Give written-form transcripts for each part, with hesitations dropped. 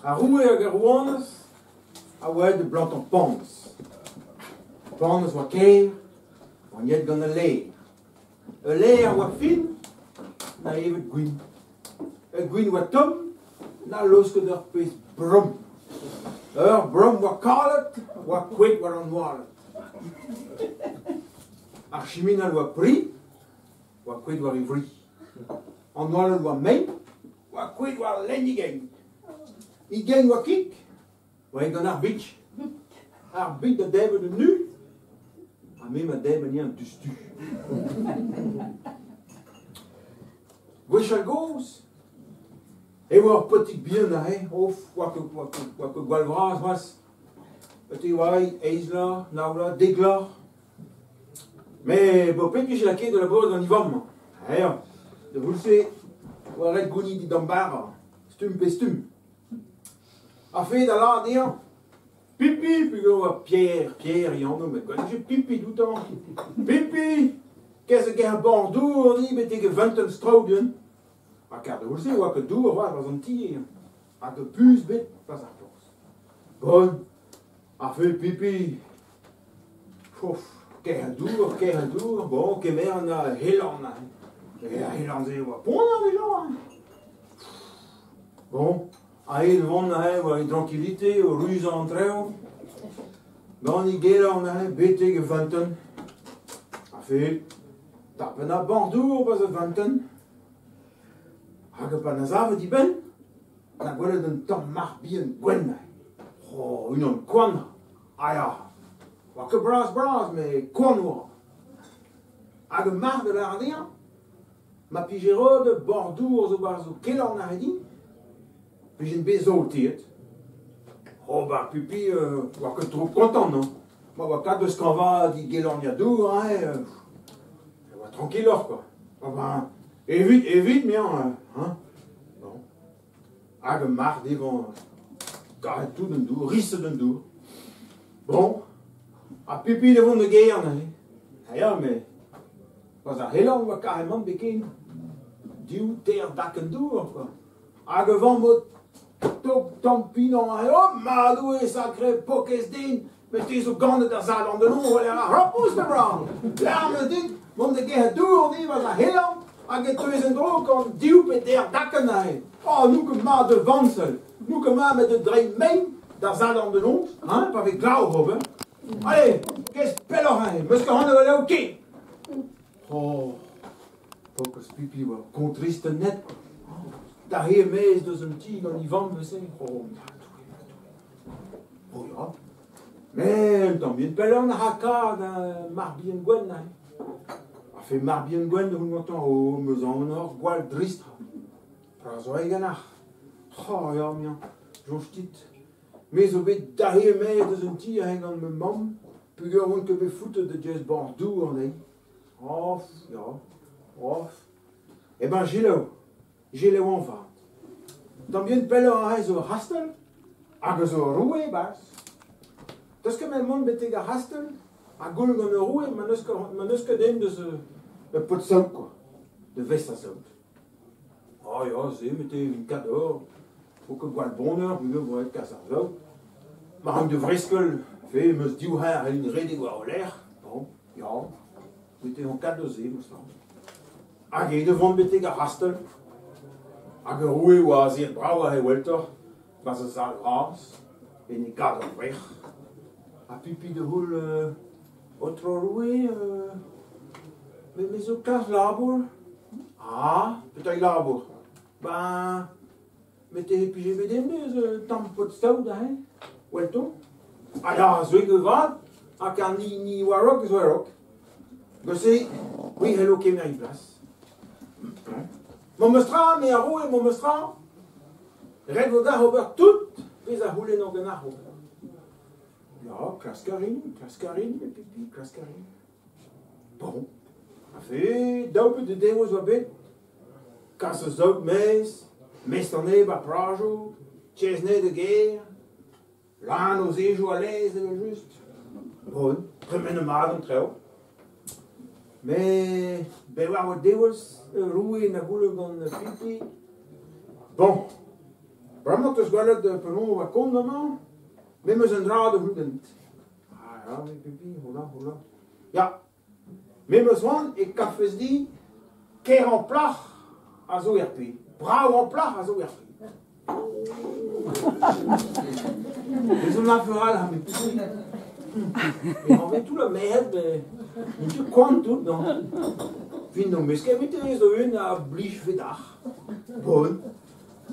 A roue hag ar rouanez, a oa de blant an panz. Panz oa keir, an yet gant a leer. A leer oa fin, na evet gwin. A gwin oa tom, na losket ur pez brom. Ur brom oa kalet, oa kwet war an walet. Ar chiminal oa pri, oa kwet war ivri. An walet oa main, oa kwet war lennigen. I gen oa kik, oa gant ar bitch. Ar bitch da deben de nu, a mem a deben ni an dustu. Gwech al goz, e oa potik bien a he, of, oa ke gwal vraz was. Ete oa eizla, naola, degla. Me, bo pet la ket de la bod an ivam. Aya, de voulse, oa ret gouni di dambara, stum pe stum. A fait da la dir, pipi, puis oa Pierre, yann met gwa, j'ai pipi doutan. Pipi, qu'est-ce qu'il y a un Bordeaux, on dit, mais t'es que 20 strouden. A kar de voulse, oa que dour, oa, was an tir. A que plus bet, pas ar force. Bon, a fait pipi. Fouf, ker a dour, bon, kemer an a helan, e a helan ze oa pon an dejan. Bon, a e devant oa e tranquillité, o ruz an treo. Gant i gela an bete ge 20. A fait, tapen a Bordeaux, pas a 20. Hag pa na zave di ben, na gwelet un tamm mar bien gwen. Oh, un an kwan. Aya, oa ke braz, me kwan oa. Hag mar de la radia, ma pijerode Bordeaux zo barzo kelan na redin, puis j'ai une bezo tiet. Oh, bah, pipi, oa ke trop content, non? Moi, oa kat eus kan va di gelan ya dour, oa tranquillor, quoi. Oh, bah, évite, mian, hein? Bon. Hag mar devant, garet tout d'un dour, risse d'un dour. Bon. A pipi devant de guerre, aya, mais, pas a helan oa carrément beken. Diou ter daken dour, quoi. Hag van mot, tok tampinon, oh, madou e sacré pokes din, met te zo gande da zal an de non, voilà, rappous de bran. L'arme dit, mon de guerre dour, ni was a helan, hag et teus en droog an diou pe der daken nahe. Oh, nou ke ma de vansel, nou ke ma met de drein mein, da zal an de non, hein, pa ve glau hobbe. Allez, qu'est-ce pellerin, meus ke hande wele oké. Oh, pokes pipi wa, contriste net, da heer mees dus een tig an ivan we zijn. Oh, oh ja. Mais, dan bien pelan haka da mar bien gwen. A fait mar bien gwen de hun montan o meus an or gwal dristra. Prazo e ganach. Oh ja, mian. Jonstit. Mais o bet da heer mees dus een tig heng an me mam. Pugur hun ke befoute de Jazz Bordeaux an ei. Of, ja. Of. Eh ben, j'ai le wan vat. Dan bien pelle an zo hastel, hag zo roue bas. Das ke men mon bete ga hastel, a gul gant roue, man eus ket den deus pot saout, quoi. De vest a saout. Oh ja, ze, mette vin kador, o ket gwal bonheur, bugur gwaet kas ar saout. Ma hang de vreskel, fe, meus diou har helin redig war o l'air. Bon, ja, mette an kador ze, meus lan. Hag e devant bete ga hastel, hag roue oa zir brau a he welter, bas a zal ras, en e gad an vrech. A pipi de houl otro roue, me zo klas labour. Ah, petai labour. Ben, mette he pije bedem deus tamm pot staout da he, welto. Ah ja, zo e gevat, hag an ni warok zo warok. Gose, oui, hello kemer in plas. Mon mestra, me a roue, mon mestra, red vo da ober tout, pez a houlen an genach ober. Ja, klaskarin, me pipi, klaskarin. Bon, a fe, daoupet de devoz oa bet, kas eus daout mes an eb a prajo, tchezne de guerre, lan o zejo a lez, just. Bon, premen mat an treo. Mais, ben war o devoz roue na goule gant pipi. Bon, Bramot is wel het perron wat kon dan, met me zijn draden goed niet. Ah ja, met pipi, hola. Ja, met me zwan, ik kan vis die, keer en plag, als ORP. Brouw en plag, als ORP. Dus een verhaal met pipi. En on met tout le merde, niet je kwam toe dan. Vind nog misschien met de zo een blief vandaag. Bon.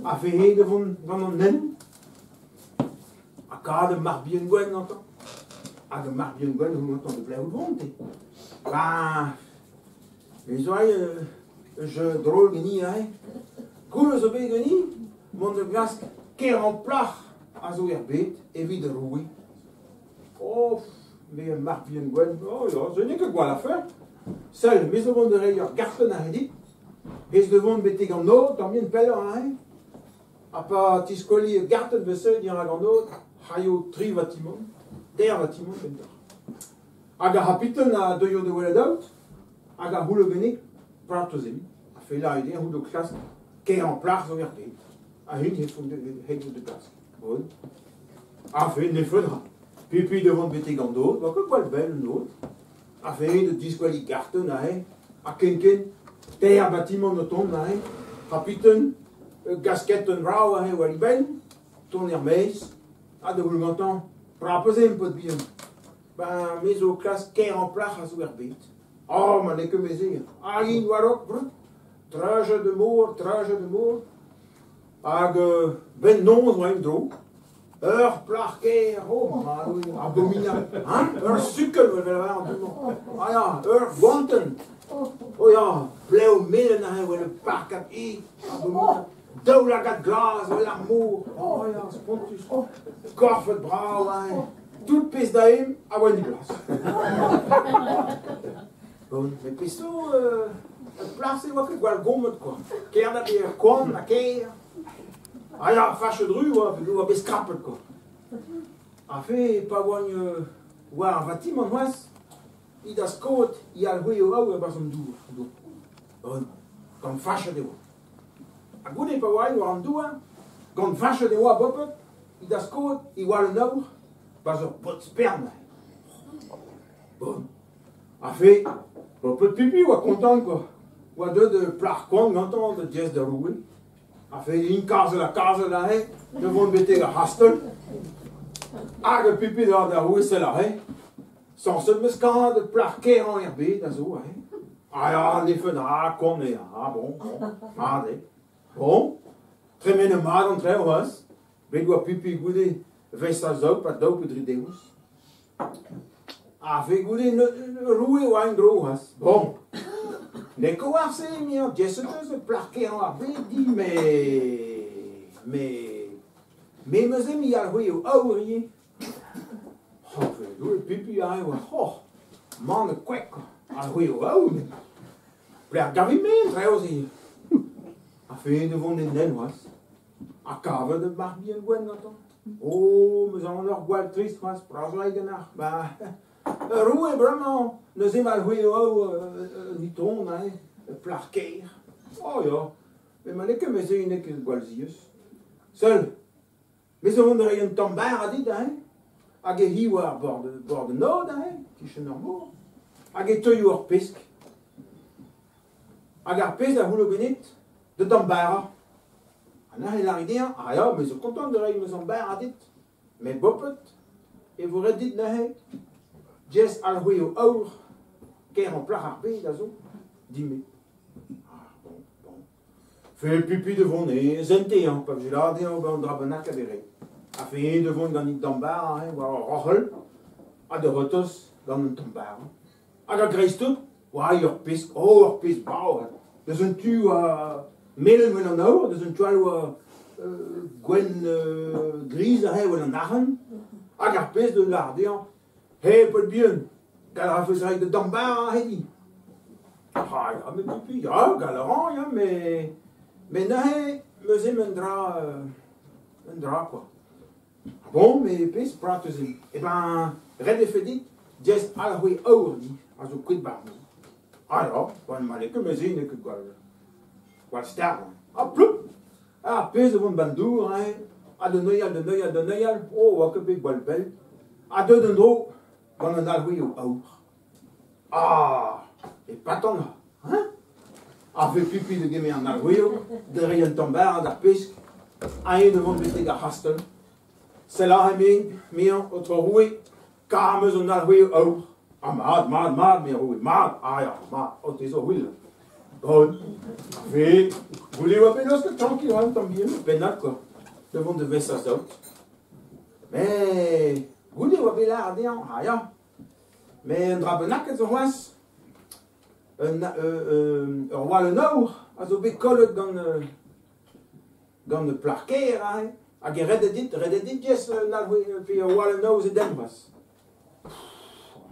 Afheden van een nen. Akade mag bien gwen dan. Ade mag bien gwen hoe dan de blijven wonen. Maar je drôle genie hè. Cool zo ben genie. Mon de glas keer en plag als weer beet en weer de roei. Oh, mais mag bien gwen. Oh ja, zo niet quoi la faire. Seul, mais devant de rayures garten à dit. Et devant de bêter gando, tant bien pelle hein. A pas tiscoli garten de seul dire gando, hayo tri bâtiment, der bâtiment comme ça. Aga rapiten à deux de weladout, aga hule benik, pratozemi. A fait là idée hoe de classe, qui en place au RP. A une de classe. Bon. A fait ne faudra. Puis devant de bêter gando, donc quoi le bel l'autre. A fait de disquali garten a kenken ter bâtiment de ton rapiten gasketten rauw waar ik ben ton hermès a de vous l'entend proposer un peu de bien ben mes au classe keer en place à souerbit oh man ik me zeggen agin warok brut trage de moor ag ben non zo dro plag keer, oh man, abominable. Hein? Sukkel, we willen wel doen. Ah ja, wanten. Oh ja, blauw midden, we willen pakken i. Abominable. Doula gat glas, we willen moe. Oh ja, spontus. Korfet brouw, tout pis daarin, a wel die glas. Bon, mais pisto, place is wat ik wel gommet kwam. Keer dat weer kwam, na keer. Ah ja, fâche de rue, we hebben scrappet quoi. A fait, pas un bâtiment, il a ce côte, il a le huyo là où il a son doux. Comme fâche de moi. A goûter pas un doux, comme fâche de moi, bopet, il a ce côte, il a le nord, pas un pot sperme. Bon. A fait, un peu de pipi, ou content quoi. Ou deux de plare con, content de jazz de rouille. A fait une case là, devant bêter la hastel. A le pipi dans la rue, c'est là, sans se mescan de plaquer en herbe, dans zo, ah ja, les fenêtres, qu'on est, ah bon, bon, très bien, maar on très was, ben doit pipi goûter, vesta zo, pas dope drie deus. A fait goûter rue ou un gros was, bon. Les coarses, mais Jessica se plaquer en herbe, dit, mais il y a le oude. Oh, doe pipi aan, oh, man, een kwek. Een goeie oude. Blijf daar weer mee, trouwens hier. Afijn de van de den was. A cave de mag bien gwen dat dan. Oh, we zijn nog wel triest was, praat lijken naar. Maar, roe, vraiment, we zijn maar goeie oude, niet on, plaquer. Oh ja, maar ik kan me zeggen, ik is wel zies. Seul. Mais on dirait un tombard à dit, à hier à bord de nord, qui est normal, à toyo hors pesque, à garpes à rouleau benit, de tombard. Il a dit, ah ja, mais je suis content de réunir son bar à dit, mais bopet, et vous redit, Jess al huyo aur, qui en plat harpé, d'azo, dis-moi. Fait pipi devant les zentéans, pas je l'ai dit, on va en drabenac à verrer. A fait devant dans une tombar, ou à rochel, à de rotos dans une tombar. À la graisse tout, ou à yorpis, oh, yorpis, bau, de un tu à mel melanor, de un tu à gwen grise, ou à nachen, à garpis de l'ardian, hey, pas bien, qu'elle a fait avec de tombar, dit. Ah, ja, mais pipi, ja, galant, ja, mais nee, we zijn een drap quoi. Bon, mais puis praten ze. Eh ben, red even dit, just alle goede ouder die, als ook goed baan. Ah ja, want maar ik kan me zien, ik kan wel sterven. Ah, ploep, Ah, pez de vont bandour, hein. A de neuial. Oh, wat heb ik wel bel. A de dro, van een alweer au. Ah, et pas tant là, hein. A fait pipi de gemer en alweer, de rien tomber à la pesque. A de vont bete ga hastel. C'est là, mais autre roué, car me son alweer au. Ah, mad, mais roué, mad. Ah, ja, mad, oh, t'es so will. Bon, a fait, voulez-vous appeler ce que tranquille, hein, tant bien, pénal, quoi. Devant de vessa saut. Mais, voulez-vous appeler là, ah, ja. Mais un drabenak, het was een roi le Nord, als op ik kollet dan de plaquer, a ge redde dit jes via roi le Nord ze den was.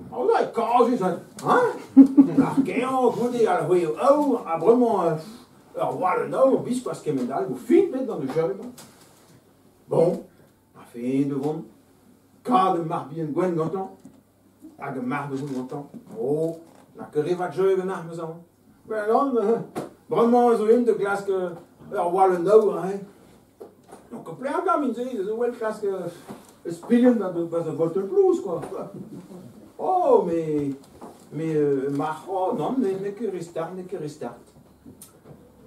Oh là, quand je sais, hein? Plaquer, goede à la rue, oh, a vraiment un roi le Nord, bis parce que medal, vous filmez dans le jeu. Bon, a fait devant, cas de Marbien Gwen Gantan. A gemaakt de longtemps. Oh, na que rivat jeu naar maison. Ben dan, vraiment zo in de klas que roi le Nord, hein. Donc op plein gamin ze, zo wel klas que spelen dat de Volter Blues quoi. Oh, maar oh non, ne que restart.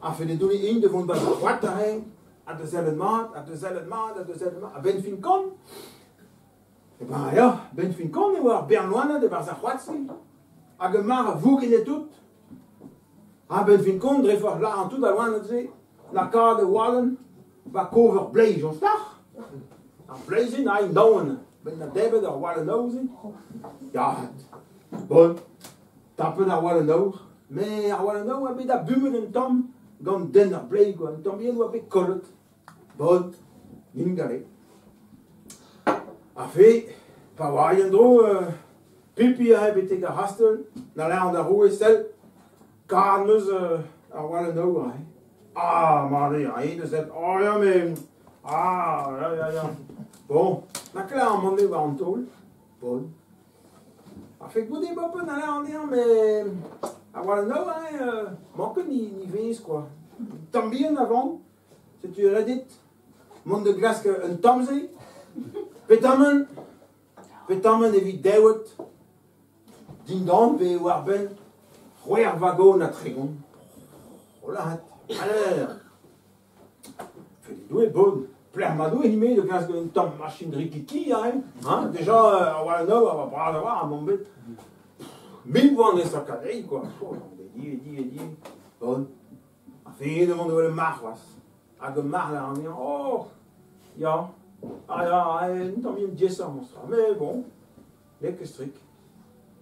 A fait de donner in de von bas droite, hein. A dezelfde maat. A ben fin kon. Eh ben ja, ben fin kon e war Bernloane de Barza Huatsi. A gemar voegen et tout. A ben fin kon drefort la an tout a loan ze. Na ka de wallen va cover blaze on stach. A blaze na in down. Ben na debe de wallen nose. Ja. Bon. Tapen na wallen nose. Mais a wallen nose a bet da bumen en tom gant den na blaze go. En tom bien wa bet kollet. Bon. Ingale. A fait, pa waien dro, pipi a bete ga hastel, na la an da roe stel, kar meus a wale no a. Ah, marre, a de zet, oh ja, men, ah, ja. Bon, na klar an mande war an tol, bon. A fait goude bopen na la an der, mais a wale no a, manke ni vez, quoi. Tambien avant, se tu redit, mond de glace un tamze, Petamen evit dewet, din dan pe war ben, c'hwer vago na tregon. Oh la hat, alors, fait des doués bon, pler ma doué hime de glas un tam machine rikiki, hein, déjà, a wala no, a va bras d'avoir, a mon bet, 1000 voix en sa cadei, quoi. Oh, dit, bon, a fait devant de le marras, a de mar la en oh, ja. Ah ja, niet meer een jessa monstra. Maar bon, lekker strik.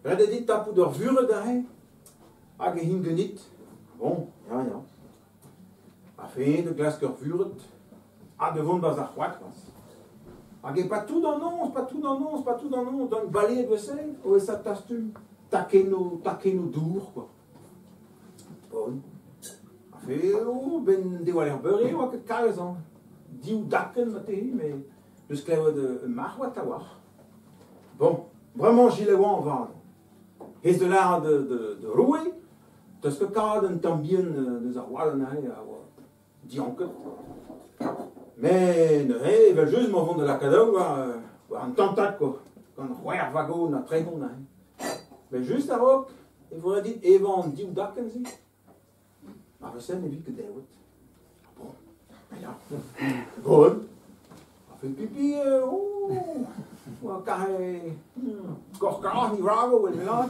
We hadden dit tapu door vuren daar. A gehin geniet. Bon, ja. A fait de glace que vuren. A devant dans un roit was. A ge pas tout dans non, pas tout dans une balai de vaisselle. Ou ça tastu. Takeno dur, quoi. Bon. A fait, oh, ben de waler beurre, ou que calzan. Diou daken materi, mais de ce qu'il y a de marwatawar. Bon, vraiment, j'y l'ai en vendre. Et de l'art de rouer, de ce que quand tambien de zawalana, dit encore. Mais, il va juste m'en vendre de la cadeau, un tentat, quoi. Quand on vago, on a très bon, mais juste à rock, il faudrait dire, Evan, diou daken, si. Ma recette n'est vite que des routes. Ja. Bon. A fait pipi, kan hij korkaar niet rago en laat.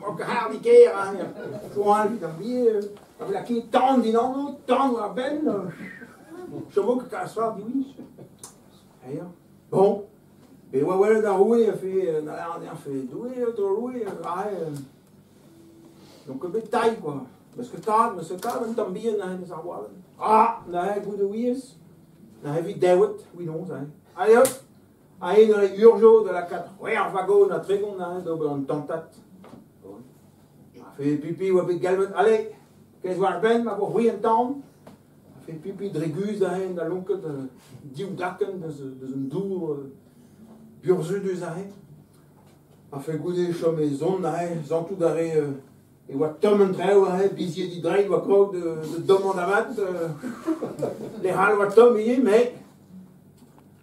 Ook haar die keer aan je. Gewoon dan weer. Dat wil ik niet tand die nou tand waar ben. Zo moet ik het zwaar die wins. Ja. Bon. Et ouais da roué a fait a fait doué autre roué donc un bétail quoi. Parce que ce cadre tambien na de savoir. Ah, na goede wies. Na heavy dewet, we know ça. Allez hop. Allez dans les urgeaux de la 4. Ouais, un wagon na tregon na do un tentat. Bon. A fait pipi ou avec galvet. Allez. Qu'est-ce war ben ma pour oui en temps. A fait pipi de régus na lonke de diou daken de un dour burzu du zain. A fait goûter chom et zon na zan tout d'arrêt Et wat tommen trouw, bis je die draait wat krook de dom aan de wet. Les halen wat tom hier, mais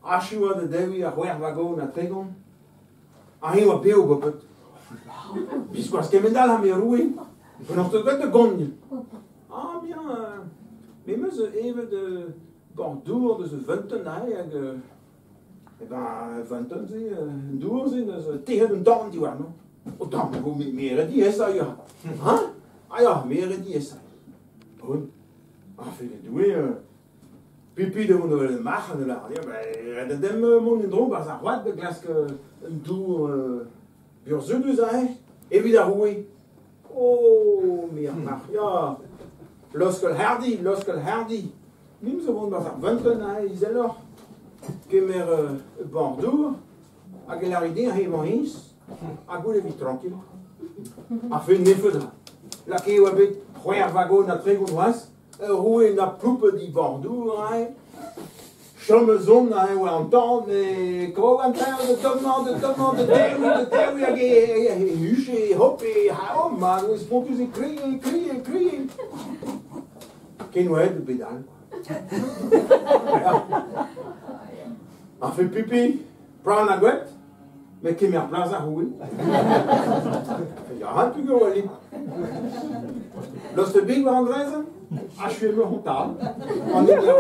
als je wat de dewi a hwer wagon na tregon, a hier wat beel gopet. Bis was kemendal ha meer roeien. En nog tot de gonje. Ah bien, mais me ze even de bordour de ze venten, eh ben venten ze, door ze, dus tegen de dan die waren. O dan, hoe meer die is dat ja. Ah ja, meer die is dat. Und, für die Due, pipi de moeten we maken, ja, dat dem moet in droog, als wat de glaske een doel, voor zo dus zijn, en weer hoe, oh, meer mag, ja, loskel herdi, neem ze gewoon wat wenten, is er nog, que meer Bordeaux, a galerie helemaal eens, a goede wie tranquille, a fait une effet la qui est avec trois wagons à très gauche, roué na ploupe di Bordeaux, chame zone ou entend mais comment on entend de tournement de terre et huché hop et oh man ils font tous crier qui nous aide de pédale on fait pipi prend la guette mais qui met en place à rouler il y a rien plus que aller lorsque big van reizen als je me hotel on est bien